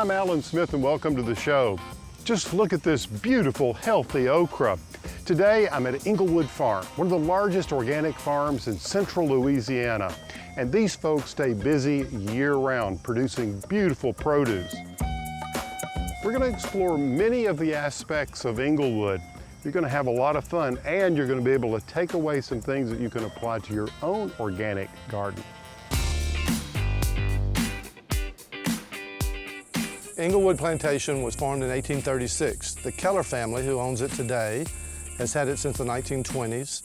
I'm Alan Smith and welcome to the show. Just look at this beautiful, healthy okra. Today, I'm at Inglewood Farm, one of the largest organic farms in central Louisiana. And these folks stay busy year-round producing beautiful produce. We're going to explore many of the aspects of Inglewood. You're going to have a lot of fun, and you're going to be able to take away some things that you can apply to your own organic garden. Inglewood Plantation was formed in 1836. The Keller family, who owns it today, has had it since the 1920s.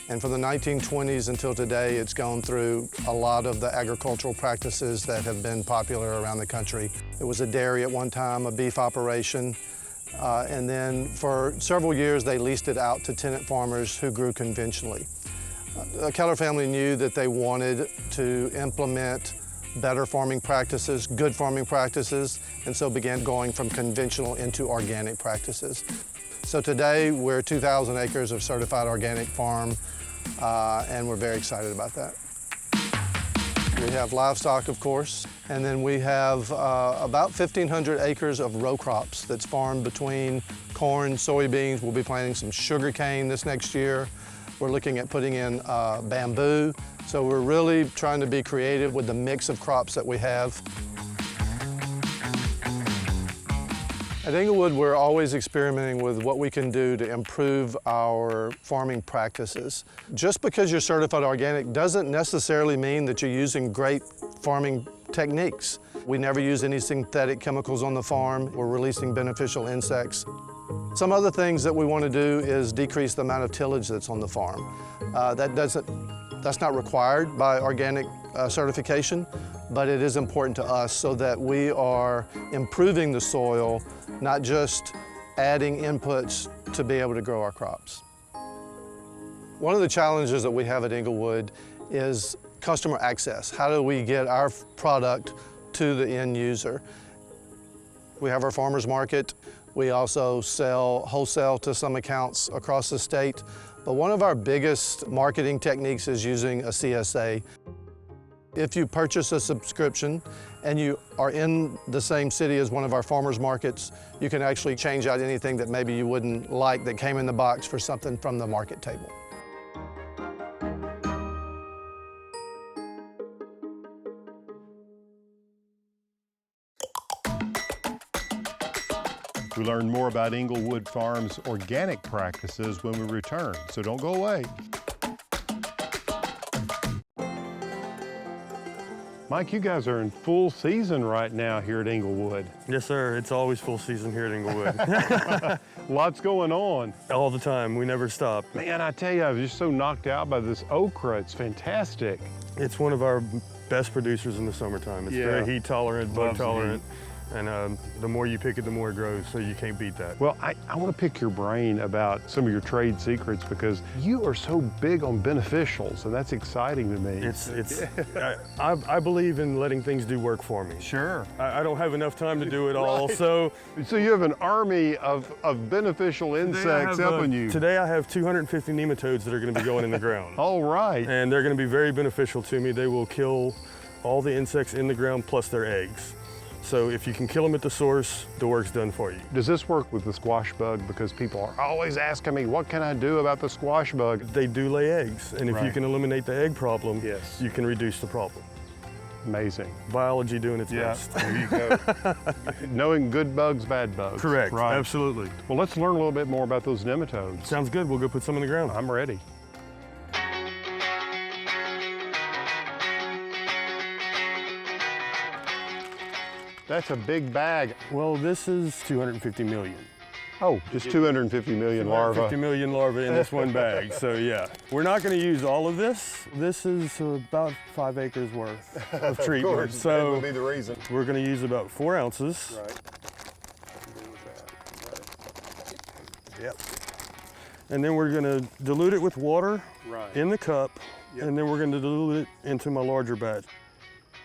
And from the 1920s until today, it's gone through a lot of the agricultural practices that have been popular around the country. It was a dairy at one time, a beef operation, and then for several years they leased it out to tenant farmers who grew conventionally. The Keller family knew that they wanted to implement better farming practices, good farming practices, and so began going from conventional into organic practices. So today we're 2,000 acres of certified organic farm, and we're very excited about that. We have livestock, of course, and then we have about 1,500 acres of row crops that's farmed between corn, soybeans. We'll be planting some sugarcane this next year. We're looking at putting in bamboo. So we're really trying to be creative with the mix of crops that we have. At Inglewood, we're always experimenting with what we can do to improve our farming practices. Just because you're certified organic doesn't necessarily mean that you're using great farming techniques. We never use any synthetic chemicals on the farm. We're releasing beneficial insects. Some other things that we want to do is decrease the amount of tillage that's on the farm. That's not required by organic certification, but it is important to us so that we are improving the soil, not just adding inputs to be able to grow our crops. One of the challenges that we have at Inglewood is customer access. How do we get our product to the end user? We have our farmers market. We also sell wholesale to some accounts across the state. But one of our biggest marketing techniques is using a CSA. If you purchase a subscription and you are in the same city as one of our farmers markets, you can actually change out anything that maybe you wouldn't like that came in the box for something from the market table. We learn more about Inglewood Farm's organic practices when we return, so don't go away. Mike, you guys are in full season right now here at Inglewood. Yes, sir. It's always full season here at Inglewood. Lots going on. All the time. We never stop. Man, I tell you, I was just so knocked out by this okra. It's fantastic. It's one of our best producers in the summertime. It's very heat tolerant, bug tolerant. And the more you pick it, the more it grows, so you can't beat that. Well, I want to pick your brain about some of your trade secrets because you are so big on beneficials, and that's exciting to me. I believe in letting things do work for me. Sure. I don't have enough time to do it all, so you have an army of beneficial insects helping you. Today I have 250 nematodes that are going to be going in the ground. All right. And they're going to be very beneficial to me. They will kill all the insects in the ground plus their eggs. So if you can kill them at the source, the work's done for you. Does this work with the squash bug? Because people are always asking me, what can I do about the squash bug? They do lay eggs, and if you can eliminate the egg problem, you can reduce the problem. Amazing. Biology doing its best. There you go. Knowing good bugs, bad bugs. Correct, right. Absolutely. Well, let's learn a little bit more about those nematodes. Sounds good, we'll go put some in the ground. I'm ready. That's a big bag. Well, this is 250 million. Oh, just 250 million larvae. 250 million larvae in this one bag, so yeah. We're not going to use all of this. This is about 5 acres worth of treatment. Of course, so that would be the reason. We're going to use about 4 ounces. Right. Yep. And then we're going to dilute it with water in the cup, and then we're going to dilute it into my larger batch.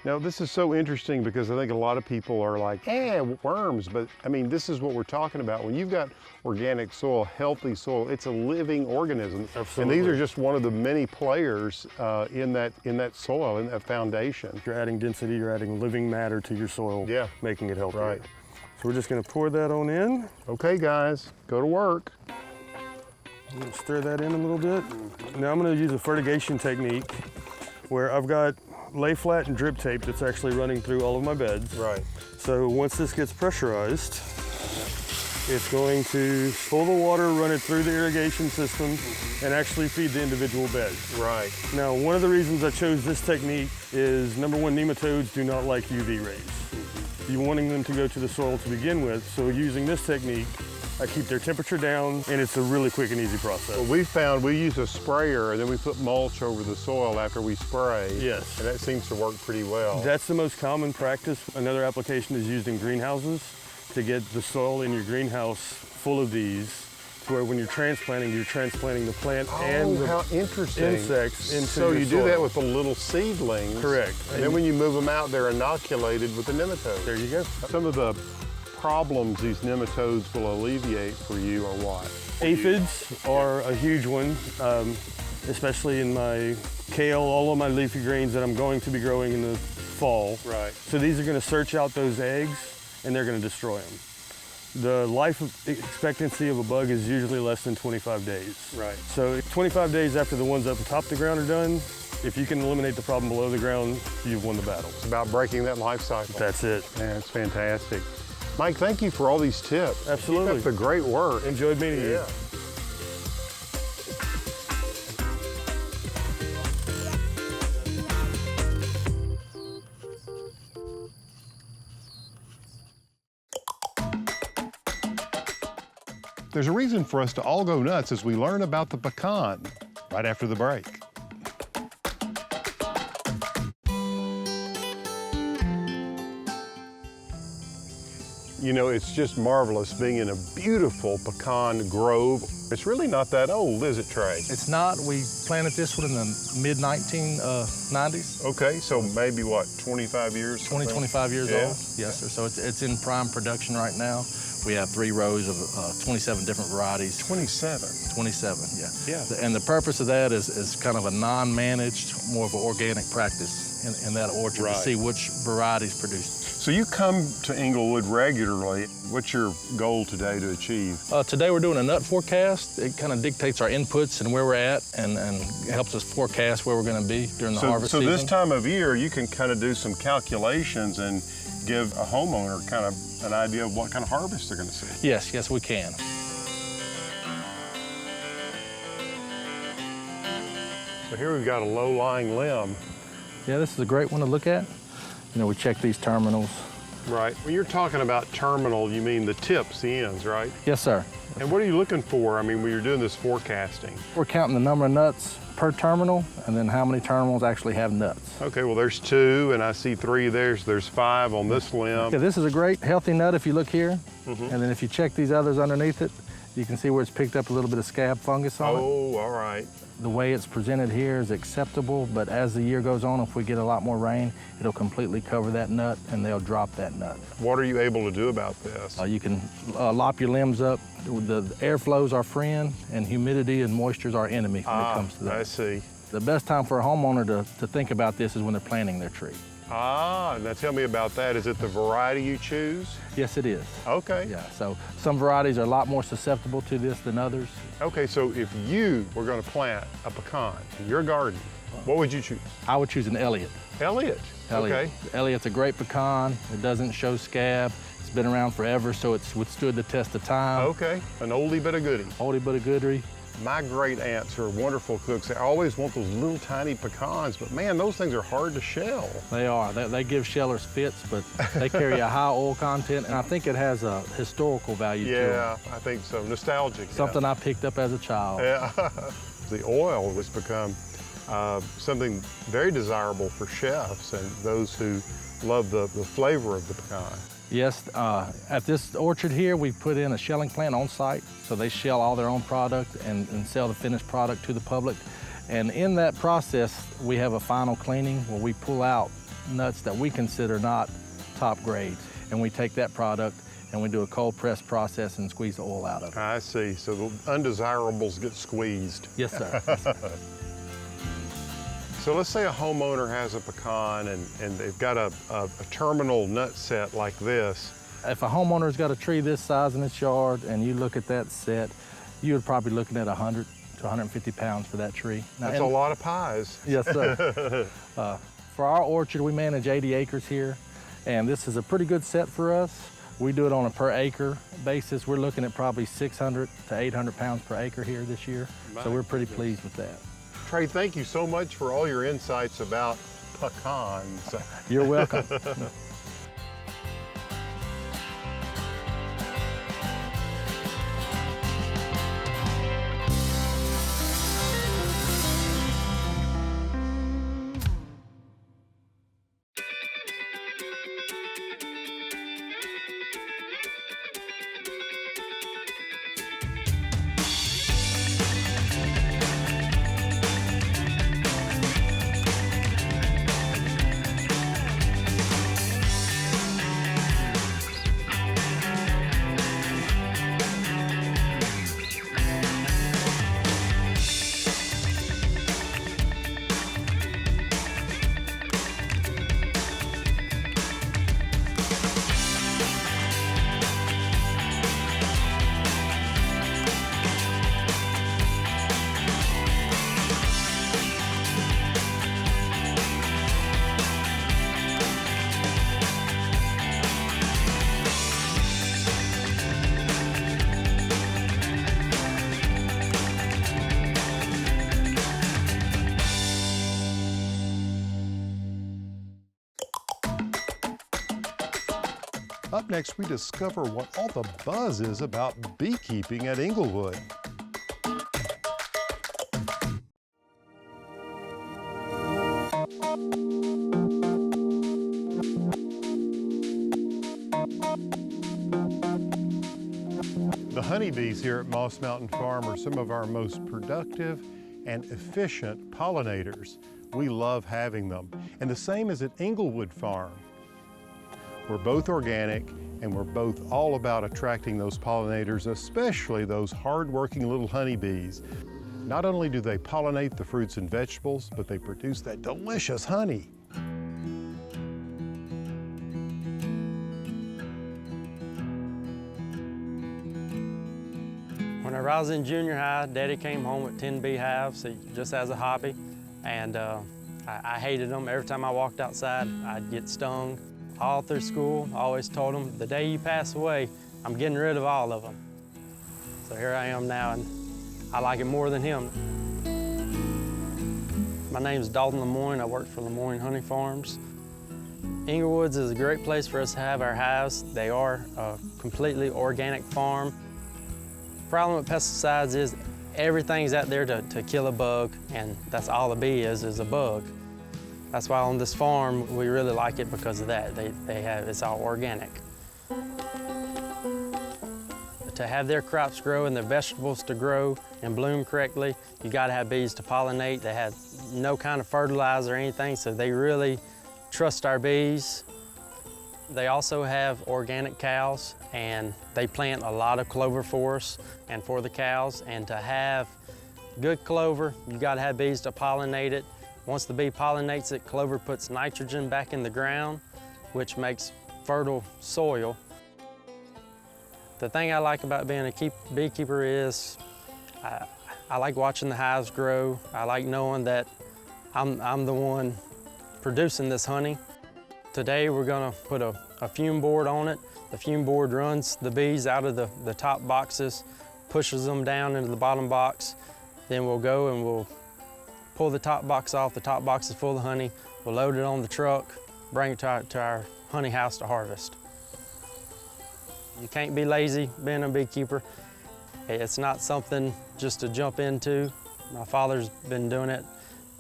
Now, this is so interesting because I think a lot of people are like, worms, but I mean, this is what we're talking about. When you've got organic soil, healthy soil, it's a living organism. Absolutely. And these are just one of the many players in that soil, in that foundation. You're adding density, you're adding living matter to your soil, Yeah. making it healthier. Right. So we're just gonna pour that on in. Okay, guys, go to work. I'm gonna stir that in a little bit. Now I'm gonna use a fertigation technique where I've got lay flat and drip tape that's actually running through all of my beds. Right. So once this gets pressurized, it's going to pull the water, run it through the irrigation system, and actually feed the individual beds. Right. Now, one of the reasons I chose this technique is, number one, nematodes do not like UV rays. You're wanting them to go to the soil to begin with, so using this technique, I keep their temperature down, and it's a really quick and easy process. Well, we found we use a sprayer and then we put mulch over the soil after we spray. Yes. And that seems to work pretty well. That's the most common practice. Another application is used in greenhouses to get the soil in your greenhouse full of these, to where when you're transplanting the plant and the how interesting. insects into So your you do soil. that with the little seedlings. Correct. And then when you move them out, they're inoculated with the nematodes. There you go. Some of the problems these nematodes will alleviate for you are what? Aphids are a huge one, especially in my kale, all of my leafy greens that I'm going to be growing in the fall. Right. So these are going to search out those eggs and they're going to destroy them. The life expectancy of a bug is usually less than 25 days. Right. So 25 days after the ones up atop the ground are done, if you can eliminate the problem below the ground, you've won the battle. It's about breaking that life cycle. That's it. Yeah, it's fantastic. Mike, thank you for all these tips. Absolutely. Keep up the great work. Enjoyed meeting you. Yeah. There's a reason for us to all go nuts as we learn about the pecan right after the break. You know, it's just marvelous being in a beautiful pecan grove. It's really not that old, is it, Trey? It's not. We planted this one in the mid-1990s. Okay, so maybe what, 25 years? 20, 25 years Yeah. old. Yes, sir. So it's in prime production right now. We have 3 rows of 27 different varieties. 27. 27, yeah. Yeah. And the purpose of that is kind of a non-managed, more of an organic practice in that orchard Right. to see which varieties produce. So you come to Inglewood regularly. What's your goal today to achieve? Today we're doing a nut forecast. It kind of dictates our inputs and where we're at and helps us forecast where we're going to be during the harvest so season. this time of year, you can kind of do some calculations and give a homeowner kind of an idea of what kind of harvest they're going to see. Yes, we can. So here we've got a low-lying limb. Yeah, this is a great one to look at. You know, we check these terminals. Right. When you're talking about terminal, you mean the tips, the ends, right? Yes, sir. And what are you looking for? I mean, when you're doing this forecasting. We're counting the number of nuts per terminal and then how many terminals actually have nuts. Okay, well, there's 2, and I see 3 there, so there's 5 on this limb. Okay, this is a great healthy nut if you look here. And then if you check these others underneath it, you can see where it's picked up a little bit of scab fungus on it. Oh, all right. The way it's presented here is acceptable, but as the year goes on, if we get a lot more rain, it'll completely cover that nut and they'll drop that nut. What are you able to do about this? You can lop your limbs up. The airflow's our friend and humidity and moisture's our enemy when it comes to that. I see. The best time for a homeowner to think about this is when they're planting their tree. Now tell me about that. Is it the variety you choose? Yes, it is. Okay. Yeah, so some varieties are a lot more susceptible to this than others. Okay, so if you were going to plant a pecan in your garden, what would you choose? I would choose an Elliott. Elliott. Elliott. Okay. Elliott's a great pecan. It doesn't show scab. It's been around forever, so it's withstood the test of time. Okay, an oldie but a goodie. Oldie but a goodie. My great aunts are wonderful cooks. They always want those little tiny pecans, but man, those things are hard to shell. They are. They give shellers fits, but they carry a high oil content, and I think it has a historical value to them. Yeah, I think so. Nostalgic. Something I picked up as a child. Yeah. The oil has become something very desirable for chefs and those who love the flavor of the pecan. Yes, at this orchard here, we put in a shelling plant on site, so they shell all their own product and sell the finished product to the public. And in that process, we have a final cleaning where we pull out nuts that we consider not top grades. And we take that product and we do a cold press process and squeeze the oil out of it. I see. So the undesirables get squeezed. Yes, sir. Yes, sir. So let's say a homeowner has a pecan and they've got a terminal nut set like this. If a homeowner's got a tree this size in its yard and you look at that set, you're probably looking at 100 to 150 pounds for that tree. Now, That's a lot of pies. Yes, sir. For our orchard, we manage 80 acres here, and this is a pretty good set for us. We do it on a per acre basis. We're looking at probably 600 to 800 pounds per acre here this year, so we're pretty pleased with that. Trey, thank you so much for all your insights about pecans. You're welcome. Up next, we discover what all the buzz is about beekeeping at Inglewood. The honeybees here at Moss Mountain Farm are some of our most productive and efficient pollinators. We love having them. And the same is at Inglewood Farm. We're both organic, and we're both all about attracting those pollinators, especially those hard-working little honeybees. Not only do they pollinate the fruits and vegetables, but they produce that delicious honey. Whenever I was in junior high, Daddy came home with 10 beehives, just as a hobby, and I hated them. Every time I walked outside, I'd get stung. All through school, I always told them, the day you pass away, I'm getting rid of all of them. So here I am now, and I like it more than him. My name's Dalton Lemoyne. I work for Lemoyne Honey Farms. Inglewoods is a great place for us to have our hives. They are a completely organic farm. The problem with pesticides is everything's out there to kill a bug, and that's all a bee is a bug. That's why on this farm, we really like it because of that. It's all organic. To have their crops grow and their vegetables to grow and bloom correctly, you gotta have bees to pollinate. They have no kind of fertilizer or anything, so they really trust our bees. They also have organic cows, and they plant a lot of clover for us and for the cows. And to have good clover, you gotta have bees to pollinate it. Once the bee pollinates it, clover puts nitrogen back in the ground, which makes fertile soil. The thing I like about being a beekeeper is I like watching the hives grow. I like knowing that I'm the one producing this honey. Today we're gonna put a fume board on it. The fume board runs the bees out of the top boxes, pushes them down into the bottom box. Then we'll go and we'll pull the top box off. The top box is full of honey. We'll load it on the truck, bring it to our honey house to harvest. You can't be lazy being a beekeeper. It's not something just to jump into. My father's been doing it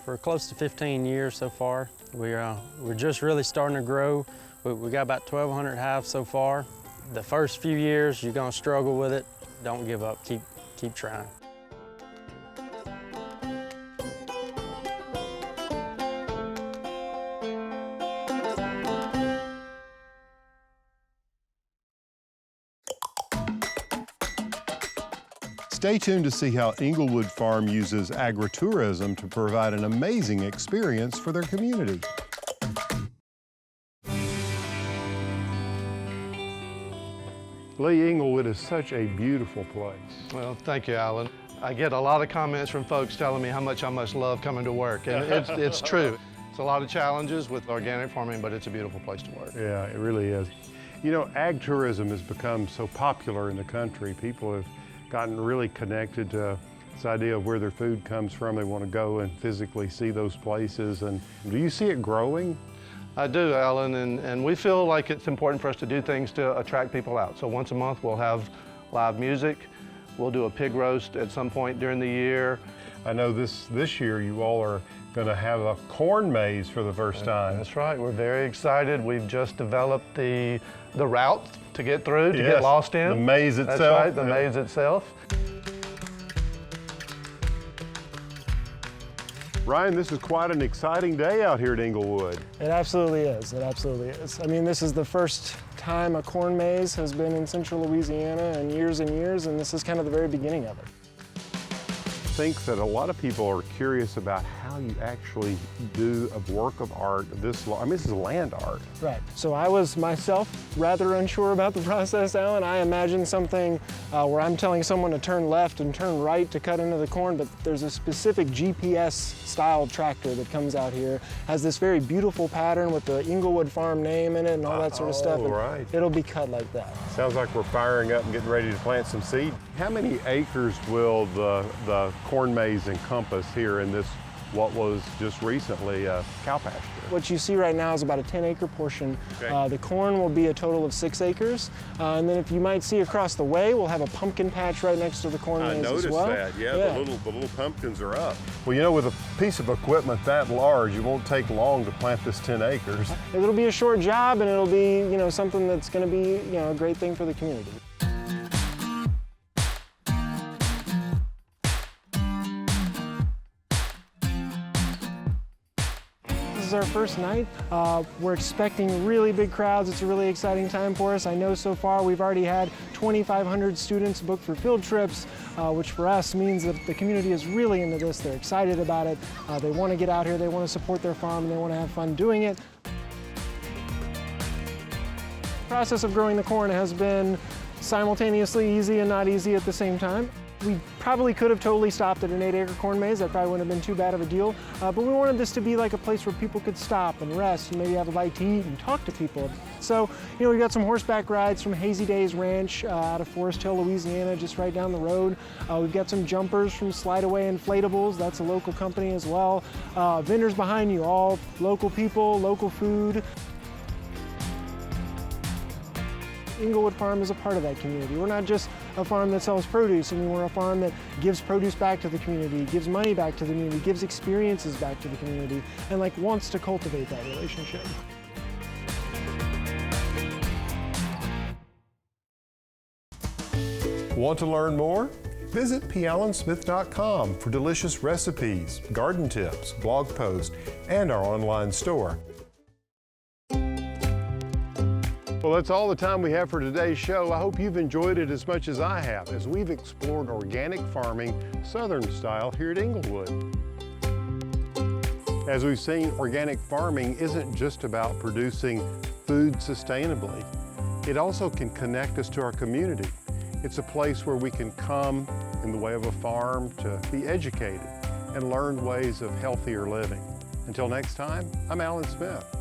for close to 15 years so far. We're just really starting to grow. We got about 1,200 hives so far. The first few years, you're gonna struggle with it. Don't give up, keep trying. Stay tuned to see how Inglewood Farm uses agritourism to provide an amazing experience for their community. Lee, Inglewood is such a beautiful place. Well, thank you, Alan. I get a lot of comments from folks telling me how much I must love coming to work, and it's true. It's a lot of challenges with organic farming, but it's a beautiful place to work. Yeah, it really is. You know, ag tourism has become so popular in the country. People have gotten really connected to this idea of where their food comes from. They want to go and physically see those places. And do you see it growing? I do, Alan, and we feel like it's important for us to do things to attract people out. So once a month we'll have live music. We'll do a pig roast at some point during the year. I know this year you all are going to have a corn maze for the first time. That's right. We're very excited. We've just developed the route to get through, to Yes, get lost in. the maze itself. That's right, the maze itself. Ryan, this is quite an exciting day out here at Inglewood. It absolutely is. It absolutely is. I mean, this is the first time a corn maze has been in central Louisiana in years and years, and this is kind of the very beginning of it. I think that a lot of people are curious about how you actually do a work of art this long. I mean, this is land art. Right. So I was myself rather unsure about the process, Alan. I imagined something where I'm telling someone to turn left and turn right to cut into the corn, but there's a specific GPS-style tractor that comes out here, has this very beautiful pattern with the Inglewood Farm name in it and all that sort of stuff. And right. It'll be cut like that. Sounds like we're firing up and getting ready to plant some seed. How many acres will the corn maze encompass here in this, what was just recently a cow pasture? What you see right now is about a 10-acre portion. Okay. The corn will be a total of 6 acres. And then if you might see across the way, we'll have a pumpkin patch right next to the corn maze as well. I noticed that, yeah. The little pumpkins are up. Well, you know, with a piece of equipment that large, it won't take long to plant this 10 acres. It'll be a short job, and it'll be, you know, something that's going to be, you know, a great thing for the community. This is our first night. We're expecting really big crowds. It's a really exciting time for us. I know so far we've already had 2,500 students booked for field trips, which for us means that the community is really into this. They're excited about it. They want to get out here, they want to support their farm, and they want to have fun doing it. The process of growing the corn has been simultaneously easy and not easy at the same time. We probably could have totally stopped at an 8-acre corn maze. That probably wouldn't have been too bad of a deal. But we wanted this to be like a place where people could stop and rest and maybe have a bite to eat and talk to people. So, you know, we got some horseback rides from Hazy Days Ranch out of Forest Hill, Louisiana, just right down the road. We've got some jumpers from Slide Away Inflatables. That's a local company as well. Vendors behind you, all local people, local food. Inglewood Farm is a part of that community. We're not just a farm that sells produce. I mean, we're a farm that gives produce back to the community, gives money back to the community, gives experiences back to the community, and like wants to cultivate that relationship. Want to learn more? Visit pallansmith.com for delicious recipes, garden tips, blog posts, and our online store. Well, that's all the time we have for today's show. I hope you've enjoyed it as much as I have as we've explored organic farming, Southern style, here at Inglewood. As we've seen, organic farming isn't just about producing food sustainably. It also can connect us to our community. It's a place where we can come in the way of a farm to be educated and learn ways of healthier living. Until next time, I'm Alan Smith.